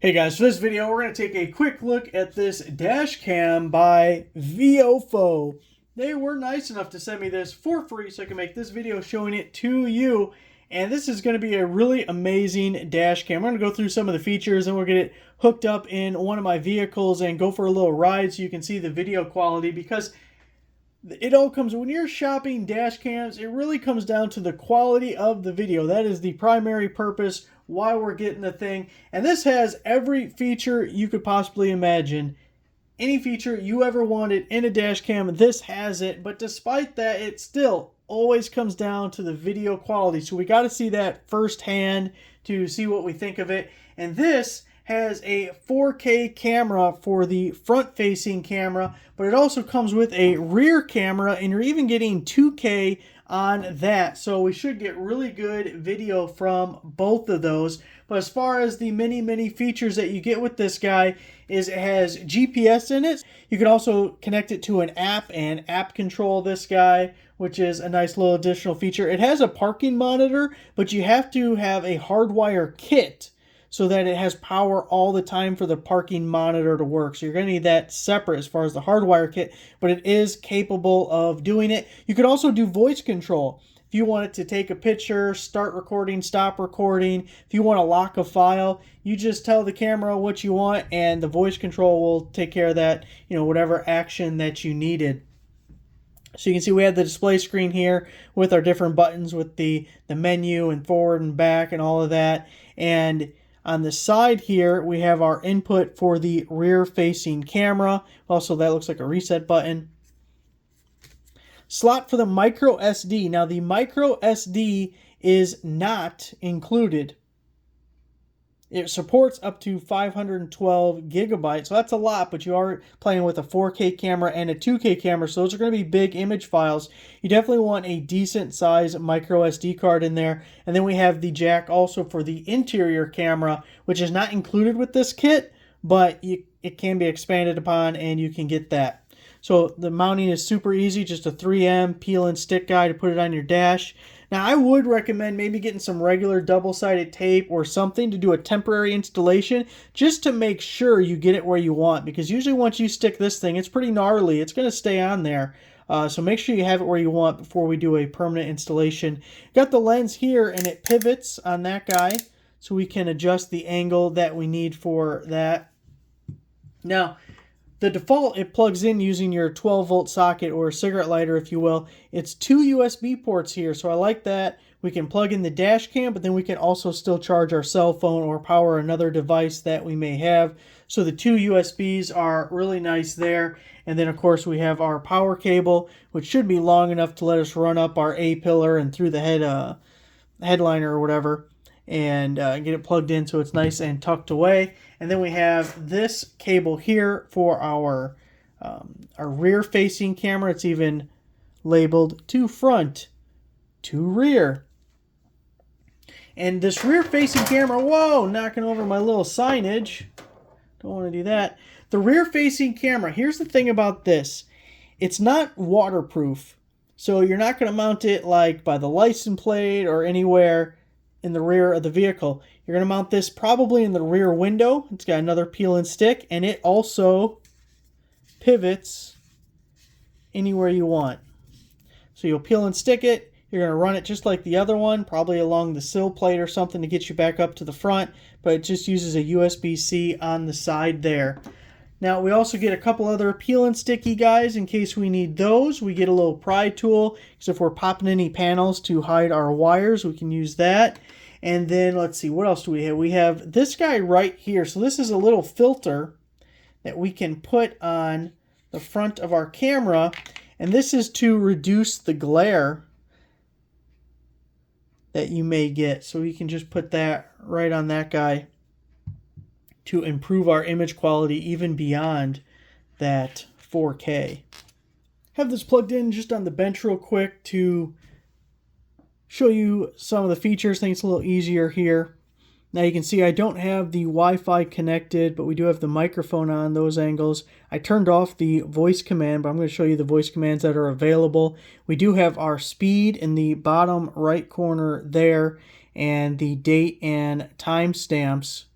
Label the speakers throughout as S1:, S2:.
S1: Hey guys, for this video we're going to take a quick look at this dash cam by VIOFO. They were nice enough to send me this for free so I can make this video showing it to you. And this is going to be a really amazing dash cam. I'm going to go through some of the features and we'll get it hooked up in one of my vehicles and go for a little ride so you can see the video quality, because it all comes, when you're shopping dash cams, it really comes down to the quality of the video. That is the primary purpose why we're getting the thing. And this has every feature you could possibly imagine. Any feature you ever wanted in a dash cam, this has it. But despite that, it still always comes down to the video quality. So we got to see that firsthand to see what we think of it. And this has a 4K camera for the front-facing camera, but it also comes with a rear camera, and you're even getting 2K on that. So we should get really good video from both of those. But as far as the many features that you get with this guy, is it has GPS in it. You can also connect it to an app and app control this guy, which is a nice little additional feature. It has a parking monitor, but you have to have a hardwire kit so that it has power all the time for the parking monitor to work. So you're going to need that separate as far as the hardwire kit, but it is capable of doing it. You could also do voice control. If you want it to take a picture, start recording, stop recording, if you want to lock a file, you just tell the camera what you want and the voice control will take care of that, whatever action that you needed. So you can see we have the display screen here with our different buttons with the menu and forward and back and all of that. And on the side here, we have our input for the rear-facing camera. Also, that looks like a reset button. Slot for the micro SD. Now, the micro SD is not included. It supports up to 512 gigabytes, so that's a lot, but you are playing with a 4K camera and a 2K camera, so those are going to be big image files. You definitely want a decent size micro SD card in there. And then we have the jack also for the interior camera, which is not included with this kit, but it can be expanded upon and you can get that. So the mounting is super easy, just a 3M peel and stick guy to put it on your dash. Now, I would recommend maybe getting some regular double-sided tape or something to do a temporary installation just to make sure you get it where you want, because usually once you stick this thing, it's pretty gnarly. It's going to stay on there. So make sure you have it where you want before we do a permanent installation. Got the lens here, and it pivots on that guy, so we can adjust the angle that we need for that. Now, the default, it plugs in using your 12-volt socket or cigarette lighter, if you will. It's 2 USB ports here, so I like that. We can plug in the dash cam, but then we can also still charge our cell phone or power another device that we may have. So the 2 USBs are really nice there. And then, of course, we have our power cable, which should be long enough to let us run up our A-pillar and through the headliner or whatever, and get it plugged in so it's nice and tucked away. And then we have this cable here for our rear-facing camera. It's even labeled to front, to rear. And this rear-facing camera, whoa, knocking over my little signage. Don't want to do that. The rear-facing camera, here's the thing about this. It's not waterproof, so you're not going to mount it like by the license plate or anywhere in the rear of the vehicle. You're going to mount this probably in the rear window. It's got another peel and stick, and it also pivots anywhere you want. So you'll peel and stick it. You're going to run it just like the other one, probably along the sill plate or something to get you back up to the front, but it just uses a USB-C on the side there. Now, we also get a couple other peel and sticky guys in case we need those. We get a little pry tool, because if we're popping any panels to hide our wires, we can use that. And then, let's see, what else do we have? We have this guy right here. So this is a little filter that we can put on the front of our camera. And this is to reduce the glare that you may get. So we can just put that right on that guy to improve our image quality even beyond that 4K. Have this plugged in just on the bench real quick to show you some of the features. I think it's a little easier here. Now you can see I don't have the Wi-Fi connected, but we do have the microphone on those angles. I turned off the voice command, but I'm going to show you the voice commands that are available. We do have our speed in the bottom right corner there, and the date and time stamps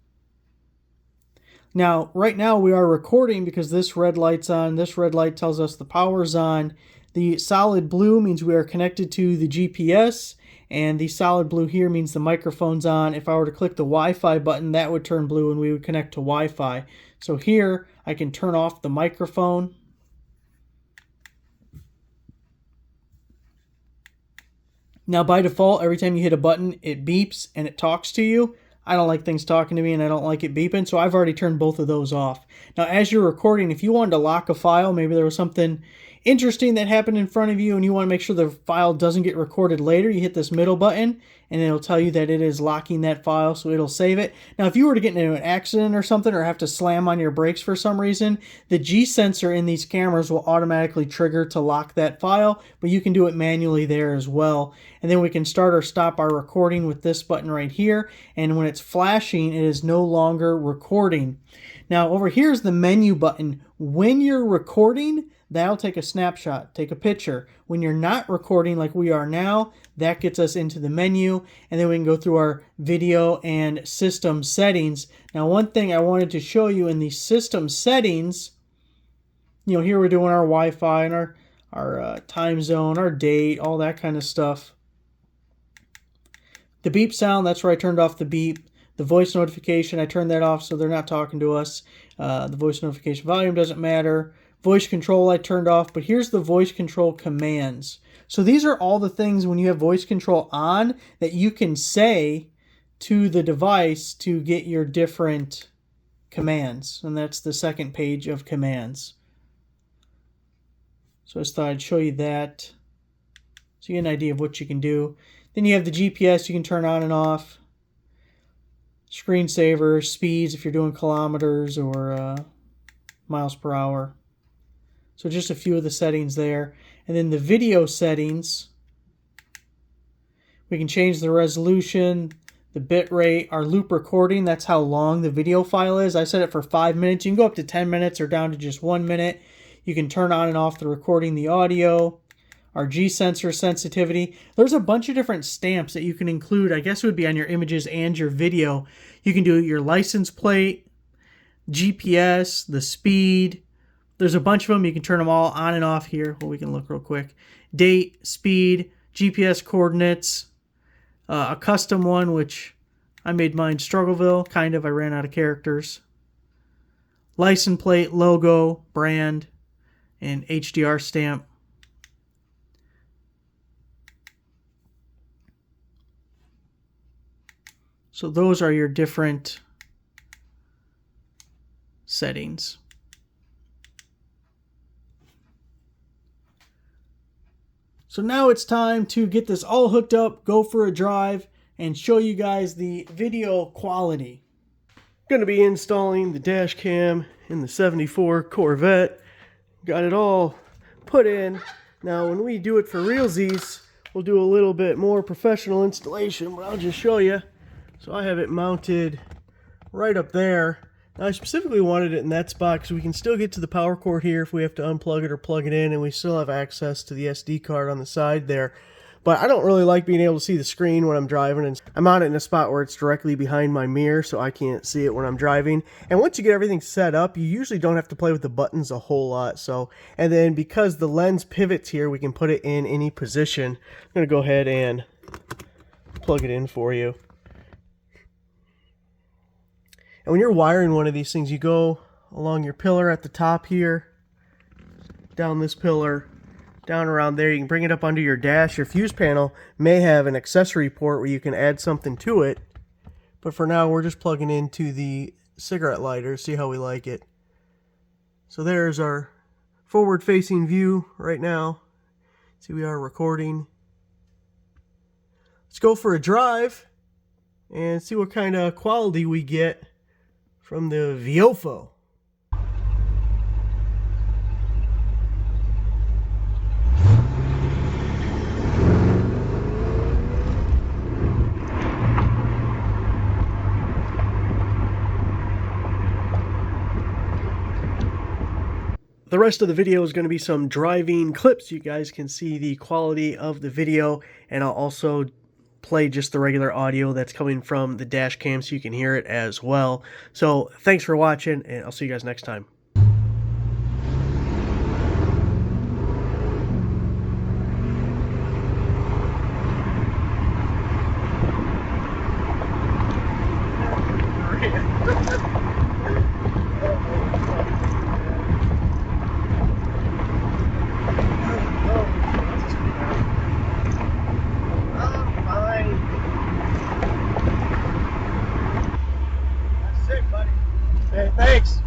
S1: Now, right now we are recording because this red light's on. This red light tells us the power's on. The solid blue means we are connected to the GPS, and the solid blue here means the microphone's on. If I were to click the Wi-Fi button, that would turn blue and we would connect to Wi-Fi. So here I can turn off the microphone. Now by default, every time you hit a button, it beeps and it talks to you. I don't like things talking to me and I don't like it beeping, so I've already turned both of those off. Now as you're recording, if you wanted to lock a file, maybe there was something interesting that happened in front of you and you want to make sure the file doesn't get recorded later, you hit this middle button and it'll tell you that it is locking that file, so it'll save it. Now if you were to get into an accident or something or have to slam on your brakes for some reason, the G sensor in these cameras will automatically trigger to lock that file, but you can do it manually there as well. And then we can start or stop our recording with this button right here, and when it's flashing, it is no longer recording. Now over here is the menu button. When you're recording, that'll take a snapshot, take a picture. When you're not recording like we are now, that gets us into the menu, and then we can go through our video and system settings. Now one thing I wanted to show you in the system settings, you know, here we're doing our Wi-Fi and our time zone, our date, all that kind of stuff. The beep sound, that's where I turned off the beep. The voice notification, I turned that off so they're not talking to us. The voice notification volume doesn't matter. Voice control I turned off, but here's the voice control commands. So these are all the things when you have voice control on that you can say to the device to get your different commands. And that's the second page of commands. So I just thought I'd show you that so you get an idea of what you can do. Then you have the GPS you can turn on and off. Screensaver, speeds if you're doing kilometers or miles per hour. So just a few of the settings there. And then the video settings, we can change the resolution, the bit rate, our loop recording, that's how long the video file is. I set it for 5 minutes. You can go up to 10 minutes or down to just 1 minute. You can turn on and off the recording, the audio, our G-sensor sensitivity. There's a bunch of different stamps that you can include. I guess it would be on your images and your video. You can do your license plate, GPS, the speed. There's a bunch of them. You can turn them all on and off here. Well, we can look real quick. Date, speed, GPS coordinates, a custom one, which I made mine Struggleville. Kind of. I ran out of characters. License plate, logo, brand, and HDR stamp. So those are your different settings. So now it's time to get this all hooked up, go for a drive, and show you guys the video quality. Going to be installing the dash cam in the 74 Corvette. Got it all put in. Now when we do it for realsies, we'll do a little bit more professional installation, but I'll just show you. So I have it mounted right up there. Now I specifically wanted it in that spot because we can still get to the power cord here if we have to unplug it or plug it in, and we still have access to the SD card on the side there. But I don't really like being able to see the screen when I'm driving, and I'm on it in a spot where it's directly behind my mirror, so I can't see it when I'm driving. And once you get everything set up, you usually don't have to play with the buttons a whole lot. So, and then because the lens pivots here, we can put it in any position. I'm going to go ahead and plug it in for you. And when you're wiring one of these things, you go along your pillar at the top here, down this pillar, down around there. You can bring it up under your dash. Your fuse panel may have an accessory port where you can add something to it. But for now, we're just plugging into the cigarette lighter, see how we like it. So there's our forward-facing view right now. See, we are recording. Let's go for a drive and see what kind of quality we get from the VIOFO. The rest of the video is going to be some driving clips. You guys can see the quality of the video, and I'll also play just the regular audio that's coming from the dash cam so you can hear it as well. So thanks for watching, and I'll see you guys next time.
S2: Hey, thanks.